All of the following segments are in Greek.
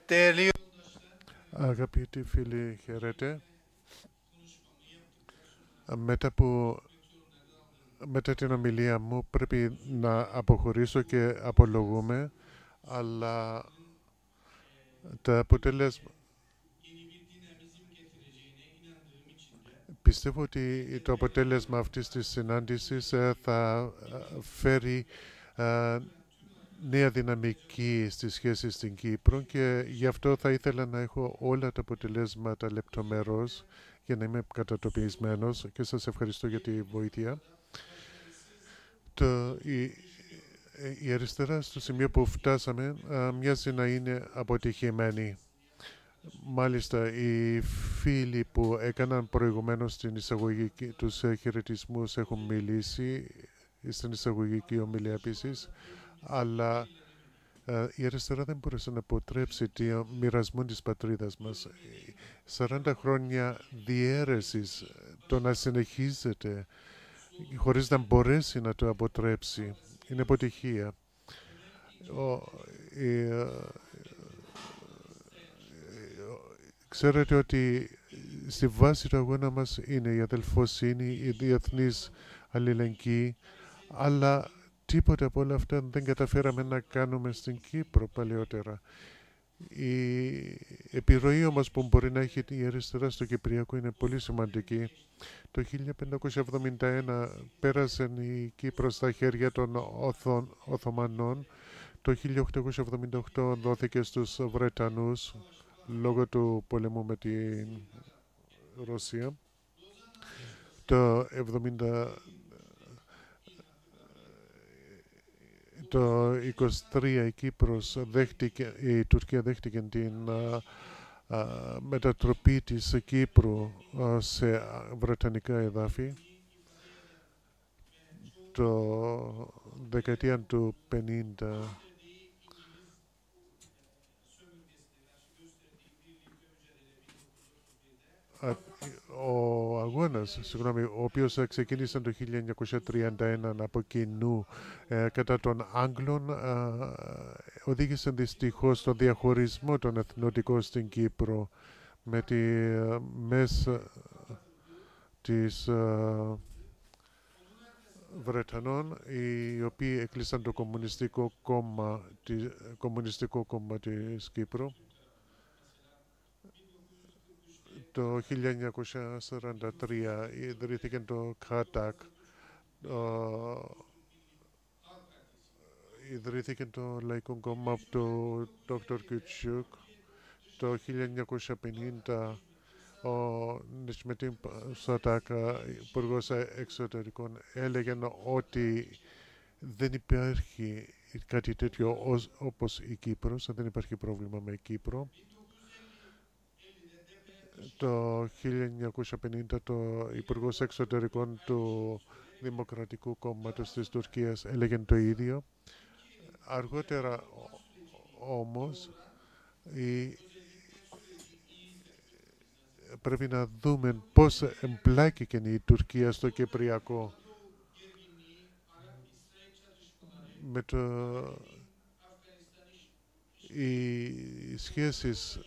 Τέλειο. Αγαπητοί φίλοι, χαίρετε. Μετά την ομιλία μου πρέπει να αποχωρήσω και απολογούμε, αλλά πιστεύω ότι το αποτέλεσμα αυτής της συνάντησης θα φέρει νέα δυναμική στις σχέσεις στην Κύπρο και γι' αυτό θα ήθελα να έχω όλα τα αποτελέσματα λεπτομερώς για να είμαι κατατοπισμένος και σας ευχαριστώ για τη βοήθεια. Η αριστερά στο σημείο που φτάσαμε μοιάζει να είναι αποτυχημένη. Μάλιστα, οι φίλοι που έκαναν προηγουμένως την εισαγωγική τους χαιρετισμούς έχουν μιλήσει στην εισαγωγική ομιλία επίσης, αλλά η αριστερά δεν μπορούσε να αποτρέψει τη μοιρασμό της πατρίδας μας. 40 χρόνια διαίρεσης, το να συνεχίζεται χωρίς να μπορέσει να το αποτρέψει, είναι αποτυχία. Ξέρετε ότι στη βάση του αγώνα μας είναι η αδελφοσύνη, η διεθνής αλληλεγγύη, αλλά τίποτα από όλα αυτά δεν καταφέραμε να κάνουμε στην Κύπρο παλαιότερα. Η επιρροή όμως που μπορεί να έχει η αριστερά στο Κυπριακό είναι πολύ σημαντική. Το 1571 πέρασε η Κύπρος στα χέρια των Οθωμανών. Το 1878 δόθηκε στους Βρετανούς λόγω του πολέμου με την Ρωσία. Το 70, το 23 η Τουρκία δέχτηκε την μετατροπή της Κύπρου σε βρετανικά εδάφη. Το δεκαετία του 50 ο αγώνας, ο οποίος ξεκίνησε το 1931 από κοινού κατά των Άγγλων, οδήγησε δυστυχώς στο διαχωρισμό των εθνοτικών στην Κύπρο με τη μέσα της Βρετανών, οι οποίοι έκλεισαν το Κομμουνιστικό Κόμμα της Κύπρου. Το 1943 ιδρύθηκε το ΚΑΤΑΚ, ιδρύθηκε το Λαϊκό Κόμμα από τον Δόκτωρ Κιουτσιούκ. Το 1950 ο Νισμετίν Σατάκα, υπουργός εξωτερικών, έλεγε ότι δεν υπάρχει κάτι τέτοιο όπως η Κύπρος, δεν υπάρχει πρόβλημα με Κύπρο. Το 1950 το Υπουργός Εξωτερικών του Δημοκρατικού Κόμματος της Τουρκίας έλεγε το ίδιο. Αργότερα όμως πρέπει να δούμε πώς εμπλάκηκε η Τουρκία στο Κυπριακό. Οι σχέσεις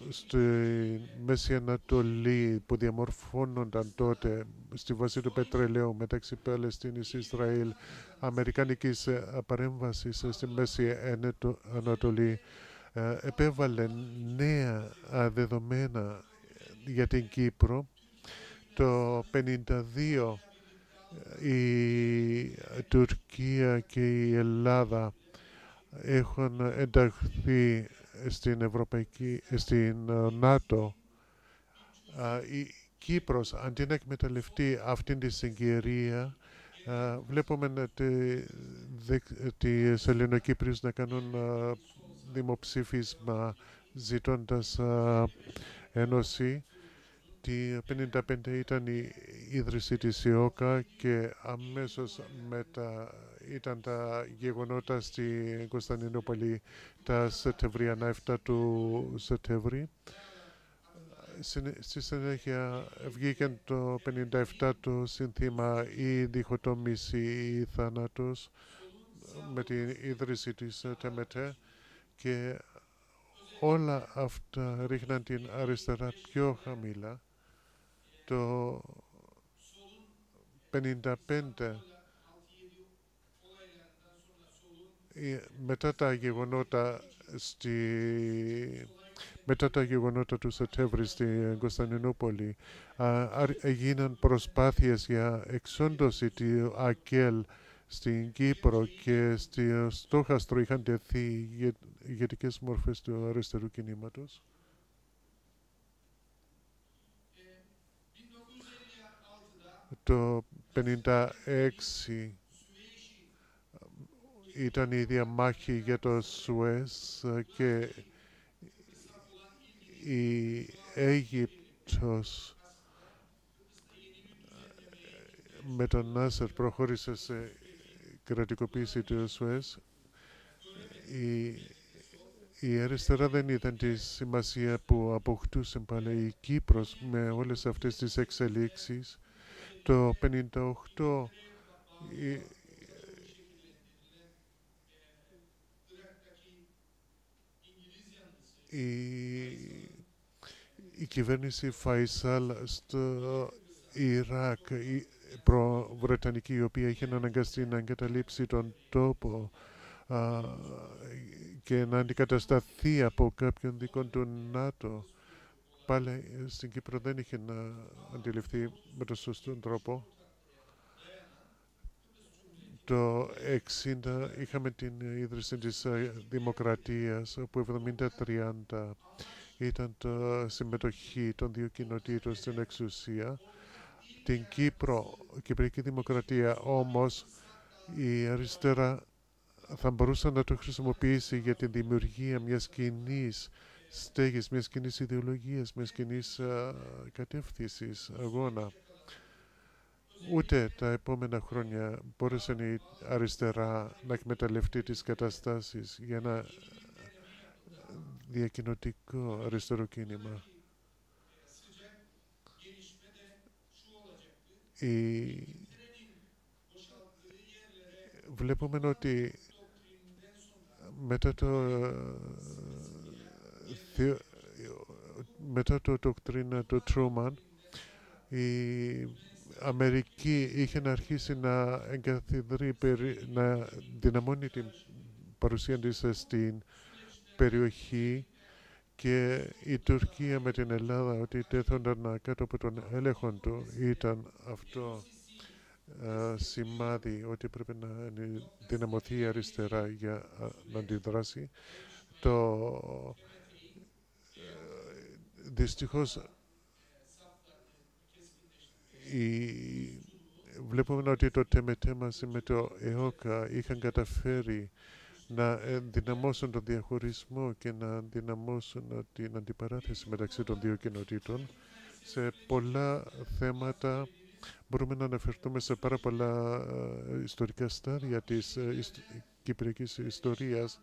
στη Μέση Ανατολή που διαμορφώνονταν τότε στη βάση του πετρελαίου μεταξύ Παλαιστίνης, Ισραήλ, αμερικανικής παρέμβασης στη Μέση Ανατολή επέβαλε νέα δεδομένα για την Κύπρο. Το 1952 η Τουρκία και η Ελλάδα έχουν ενταχθεί στην ΝΑΤΟ. Η Κύπρος, αντί να εκμεταλλευτεί αυτήν τη συγκυρία, βλέπουμε τις Ελληνοκύπριους να κάνουν δημοψήφισμα ζητώντας ένωση. Το 1955 ήταν η ίδρυση της ΙΟΚΑ και αμέσως μετά ήταν τα γεγονότα στην Κωνσταντινούπολη τα Σεπτεμβριανά, 7 του Σεπτέμβρη. Στη συνέχεια βγήκε το 1957 το σύνθημα «Η διχοτόμηση ή θάνατος» με την ίδρυση της ΤΕΜΕΤΕ και όλα αυτά ρίχναν την αριστερά πιο χαμηλά. Το 1955, μετά τα γεγονότα μετά τα γεγονότα του Σεπτέμβρη στην Κωνσταντινούπολη, έγιναν προσπάθειες για εξόντωση του ΑΚΕΛ στην Κύπρο και στο στόχαστρο είχαν τεθεί ηγετικές μορφές του αριστερού κινήματος. Το 1956 ήταν η διαμάχη για το Σουέζ και η Αίγυπτος με τον Νάσερ προχώρησε σε κρατικοποίηση του Σουέζ. Η αριστερά δεν είδαν τη σημασία που αποκτούσε πάλι η Κύπρος με όλες αυτές τις εξελίξεις. Το 1958 η κυβέρνηση Φαϊσάλ στο Ιράκ, η προ-βρετανική, η οποία είχε αναγκαστεί να εγκαταλείψει τον τόπο και να αντικατασταθεί από κάποιον δικών του ΝΑΤΟ, πάλι στην Κύπρο δεν είχε να αντιληφθεί με τον σωστό τρόπο. Το 1960 είχαμε την ίδρυση της Δημοκρατίας, όπου 70-30 ήταν η συμμετοχή των δύο κοινοτήτων στην εξουσία. Την Κυπριακή Δημοκρατία όμως η αριστερά θα μπορούσε να το χρησιμοποιήσει για τη δημιουργία μιας κοινής στέγης, μιας κοινής ιδεολογίας, μιας κοινής κατεύθυνσης αγώνα. Ούτε τα επόμενα χρόνια μπόρεσε η αριστερά να εκμεταλλευτεί τις καταστάσεις για ένα διακοινωτικό αριστερό κίνημα. Βλέπουμε ότι μετά το ντοκτρίνα του Τρούμαν, η Αμερική είχε να αρχίσει να εγκαθιδρεί, να δυναμώνει την παρουσία της στην περιοχή, και η Τουρκία με την Ελλάδα ότι τέθονταν κάτω από τον έλεγχο του. Ήταν αυτό σημάδι ότι πρέπει να δυναμωθεί η αριστερά για να αντιδράσει. Δυστυχώς βλέπουμε ότι το ΤΜΤ μαζί με το ΕΟΚΑ είχαν καταφέρει να δυναμώσουν τον διαχωρισμό και να δυναμώσουν την αντιπαράθεση μεταξύ των δύο κοινοτήτων. Σε πολλά θέματα μπορούμε να αναφερθούμε σε πάρα πολλά ιστορικά στάδια της κυπριακής ιστορίας.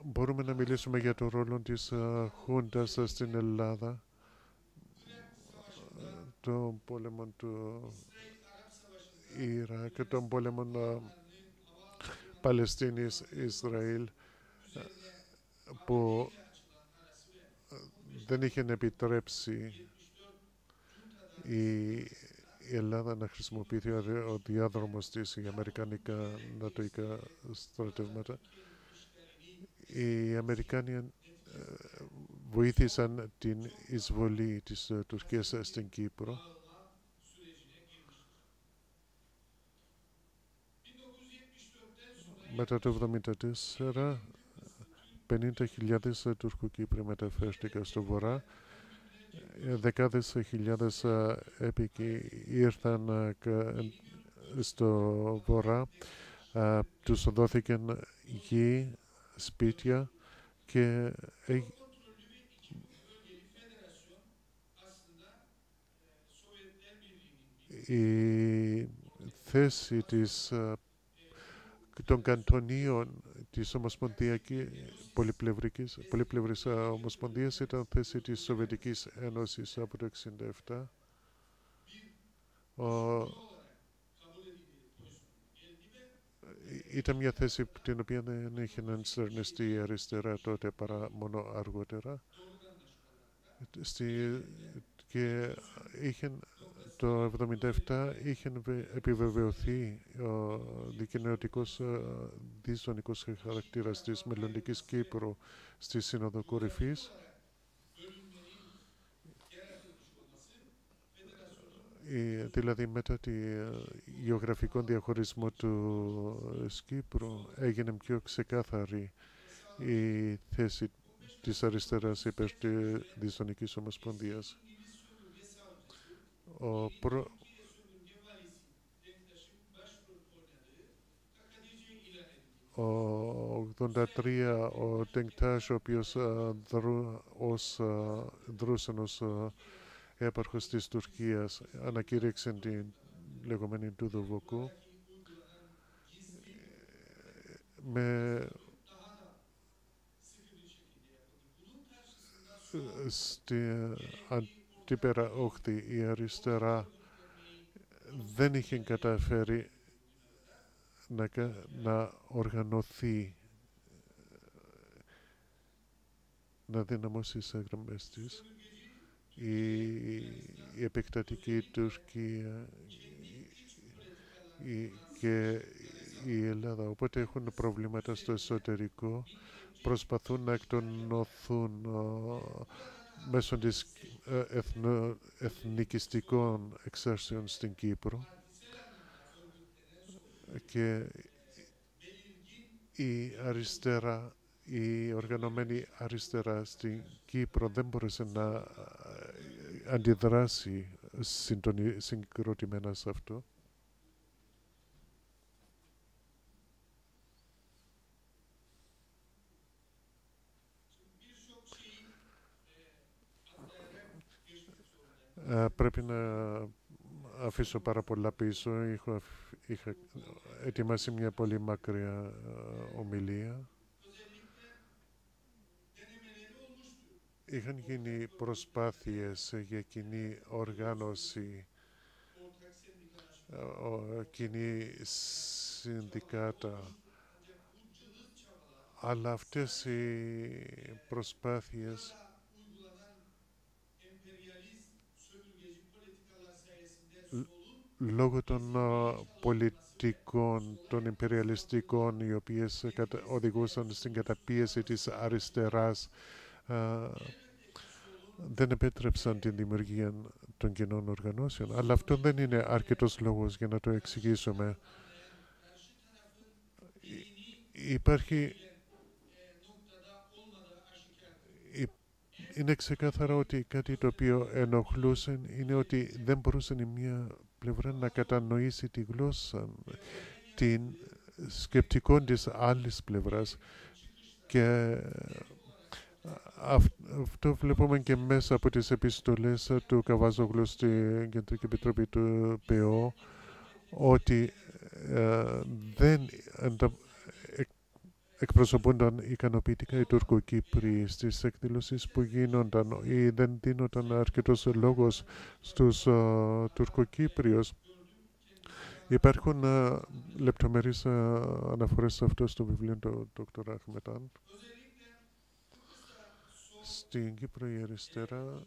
Μπορούμε να μιλήσουμε για το ρόλο της Χούντας στην Ελλάδα, τον πόλεμο του Ιράκ, τον πόλεμο Παλαιστίνης-Ισραήλ, που δεν είχε επιτρέψει η Ελλάδα να χρησιμοποιηθεί ο διάδρομος της για αμερικανικά νατοϊκά στρατεύματα. Οι Αμερικάνοι βοήθησαν την εισβολή της Τουρκίας στην Κύπρο. Μετά το 1974, 50.000 Τουρκοκύπροι μεταφέρθηκαν στο βορρά. Δεκάδες χιλιάδες έπικοι ήρθαν στο βορρά. Τους δόθηκαν γη, σπίτια και η θέση των καντονίων της πολυπλευρής ομοσπονδίας ήταν θέση της Σοβιετικής Ένωσης από το 1967. ήταν μια θέση την οποία δεν είχε να ενστερνιστεί η αριστερά τότε παρά μόνο αργότερα. Και το 1977 είχε επιβεβαιωθεί ο δικοινοτικός διζωνικός χαρακτήρας της μελλοντικής Κύπρου στη Σύνοδο Κορυφής. Δηλαδή μετά τη γεωγραφικό διαχωρισμό του Κύπρου έγινε πιο ξεκάθαρη η θέση της αριστεράς υπέρ της Διζωνικής Ομοσπονδίας. Ο 1983 ο Τενκτάζ, ο οποίος δρούσε ως έπαρχος της Τουρκίας, ανακήρυξε την λεγόμενη του Δουβοκού με στη αντίπερα όχθη η αριστερά δεν είχε καταφέρει να οργανωθεί, να δυναμώσει τις γραμμές της. Η επεκτατική Τουρκία και η Ελλάδα, οπότε έχουν προβλήματα στο εσωτερικό, προσπαθούν να εκτονωθούν μέσω της εθνικιστικών εξάρσεων στην Κύπρο, και η οργανωμένη αριστερά στην Κύπρο δεν μπόρεσε να αντιδράσει συγκροτημένα σε αυτό. Πρέπει να αφήσω πάρα πολλά πίσω. Είχα ετοιμάσει μια πολύ μακριά ομιλία. Είχαν γίνει προσπάθειες για κοινή οργάνωση, κοινή συνδικάτα, αλλά αυτές οι προσπάθειες λόγω των πολιτικών, των υπεριαλιστικών, οι οποίες οδηγούσαν στην καταπίεση της αριστεράς, δεν επέτρεψαν την δημιουργία των κοινών οργανώσεων. Αλλά αυτό δεν είναι αρκετός λόγος για να το εξηγήσουμε. Είναι ξεκάθαρο ότι κάτι το οποίο ενοχλούσε είναι ότι δεν μπορούσε η μία πλευρά να κατανοήσει τη γλώσσα, την σκεπτικών της άλλης πλευράς, και αυτό βλέπουμε και μέσα από τις επιστολές του Καβάζογλου στην Κεντρική Επιτροπή του ΠΕΟ, ότι δεν εκπροσωπούνταν ικανοποιητικά οι Τουρκοκύπριοι στις εκδηλώσεις που γίνονταν, ή δεν δίνονταν αρκετός λόγος στους Τουρκοκύπριους. Υπάρχουν λεπτομερείς αναφορές σε αυτό στο βιβλίο του Dr. Αχμετάν. Στην Κύπρο η αριστερά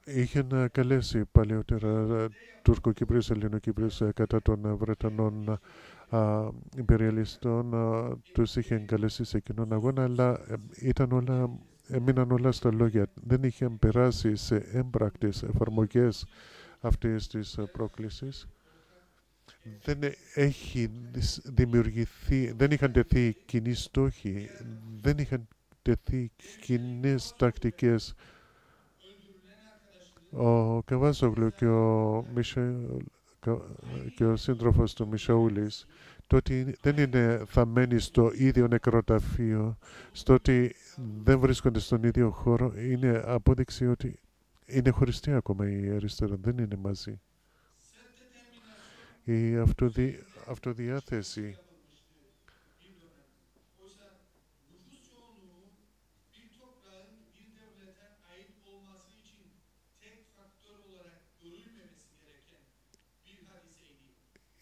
είχε να καλέσει παλαιότερα Τουρκοκύπριους, Ελληνοκύπριους κατά των Βρετανών υπεριαλιστών. Τους είχε καλέσει σε κοινόν αγώνα, αλλά έμειναν όλα στα λόγια. Δεν είχαν περάσει σε έμπρακτες εφαρμογές αυτής της πρόκλησης. Δεν είχαν τεθεί κοινοί στόχοι, δεν είχαν τεθεί κοινές τακτικές. Ο Καβάζογλου και ο σύντροφος του Μισαούλης, το ότι δεν είναι θαμμένοι στο ίδιο νεκροταφείο, στο ότι δεν βρίσκονται στον ίδιο χώρο, είναι απόδειξη ότι είναι χωριστή ακόμα η αριστερά, δεν είναι μαζί. Η αυτοδιάθεση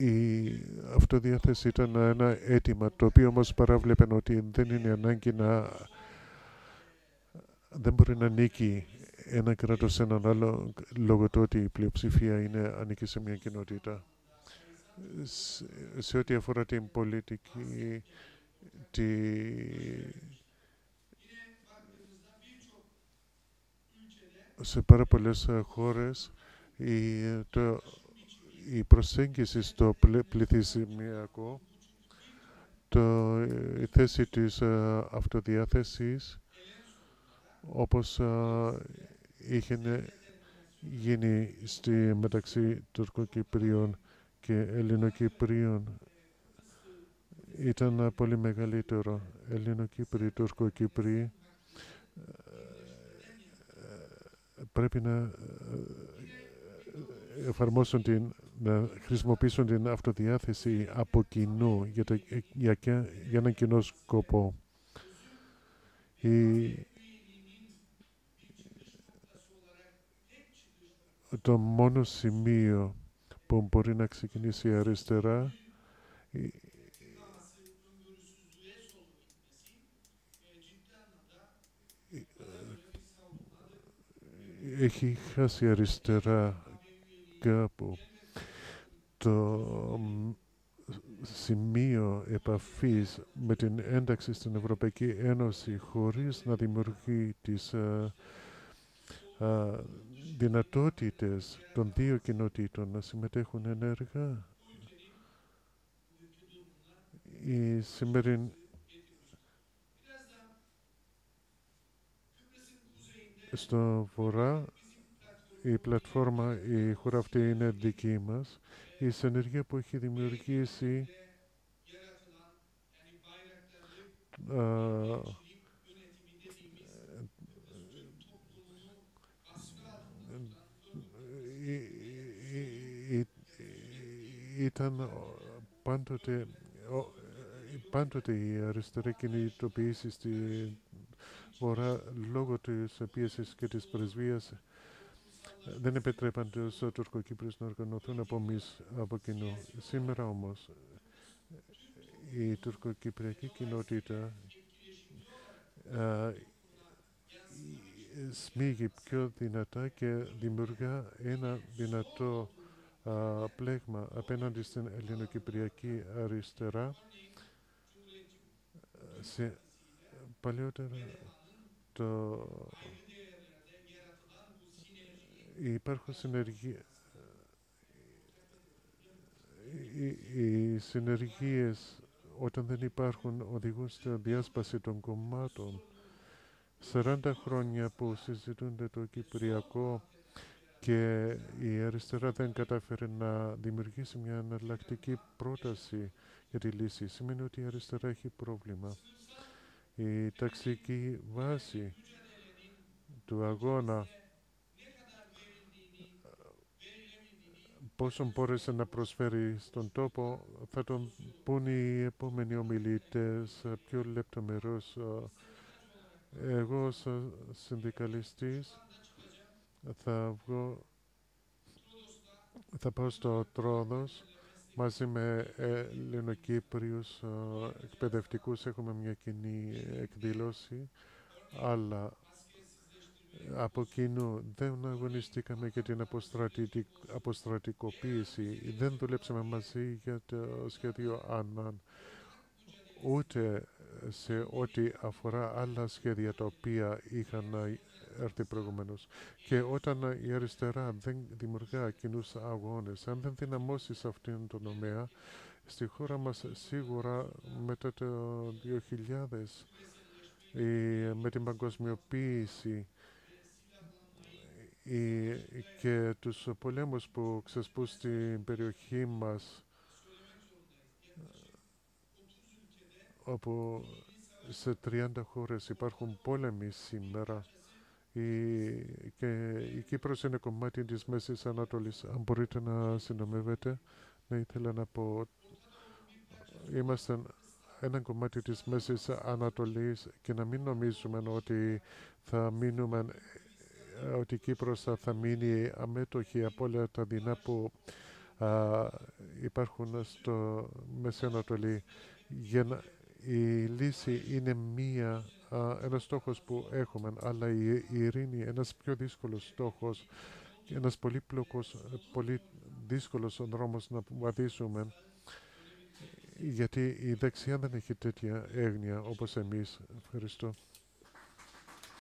Η αυτοδιάθεση ήταν ένα αίτημα, το οποίο όμως παράβλεπε ότι δεν είναι ανάγκη δεν μπορεί να νίκει ένα κράτος σε έναν άλλο λόγω του ότι η πλειοψηφία ανήκει σε μια κοινότητα. Σε ό,τι αφορά την πολιτική, σε πάρα πολλές χώρες η προσέγγιση στο πληθυσμιακό, η θέση της αυτοδιάθεσης, όπως είχε γίνει μεταξύ Τουρκοκυπρίων και Ελληνοκυπρίων, ήταν πολύ μεγαλύτερο. Ελληνοκύπριοι, Τουρκοκύπριοι πρέπει να να χρησιμοποιήσουν την αυτοδιάθεση από κοινού για έναν κοινό σκοπό. Το μόνο σημείο που μπορεί να ξεκινήσει η αριστερά έχει χάσει αριστερά κάπου. Το σημείο επαφής με την ένταξη στην Ευρωπαϊκή Ένωση χωρίς να δημιουργεί τις δυνατότητες των δύο κοινοτήτων να συμμετέχουν ενεργά. Η σημερινή στο βορρά η πλατφόρμα, η χώρα αυτή είναι δική μας. Η συνεργεία που έχει δημιουργήσει ήταν πάντοτε η αριστερή κινητοποίηση στη βορρά λόγω της πίεσης και της πρεσβείας δεν επιτρέπαν τους Τουρκοκύπριους να οργανωθούν από κοινού. Σήμερα όμως η τουρκοκυπριακή κοινότητα σμίγει πιο δυνατά και δημιουργά ένα δυνατό πλέγμα απέναντι στην ελληνοκυπριακή αριστερά. Παλιότερα υπάρχουν οι συνεργίες όταν δεν υπάρχουν οδηγούν στη διάσπαση των κομμάτων. 40 χρόνια που συζητούνται το Κυπριακό και η αριστερά δεν κατάφερε να δημιουργήσει μια εναλλακτική πρόταση για τη λύση. Σημαίνει ότι η αριστερά έχει πρόβλημα. Η ταξική βάση του αγώνα, πόσο μπόρεσε να προσφέρει στον τόπο, θα τον πούν οι επόμενοι ομιλητές πιο λεπτομερώς. Εγώ ως συνδικαλιστής θα πάω στο Τρόδος μαζί με Ελληνοκύπριους εκπαιδευτικούς. Έχουμε μια κοινή εκδήλωση, αλλά από κοινού δεν αγωνιστήκαμε για την αποστρατικοποίηση. Δεν δουλέψαμε μαζί για το σχέδιο Άνναν, ούτε σε ό,τι αφορά άλλα σχέδια τα οποία είχαν έρθει προηγουμένως. Και όταν η αριστερά δεν δημιουργά κοινούς αγώνες, αν δεν δυναμώσει σε αυτήν τον τομέα, στη χώρα μας σίγουρα μετά το 2000 με την παγκοσμιοποίηση και τους πολέμους που ξεσπούν στην περιοχή μας, όπου σε 30 χώρες υπάρχουν πόλεμοι σήμερα και η Κύπρος είναι κομμάτι της Μέσης Ανατολής. Αν μπορείτε να συντομεύετε, να ήθελα να πω, είμαστε ένα κομμάτι της Μέσης Ανατολής και να μην νομίζουμε ότι ότι η Κύπρος θα μείνει αμέτωχη από όλα τα δεινά που υπάρχουν στο Μέση Ανατολή. Η λύση είναι ένας στόχος που έχουμε, αλλά η ειρήνη, ένας πιο δύσκολος στόχος, ένας πολύ δύσκολος δρόμος να βαδίσουμε, γιατί η δεξιά δεν έχει τέτοια έγνοια όπως εμείς. Ευχαριστώ.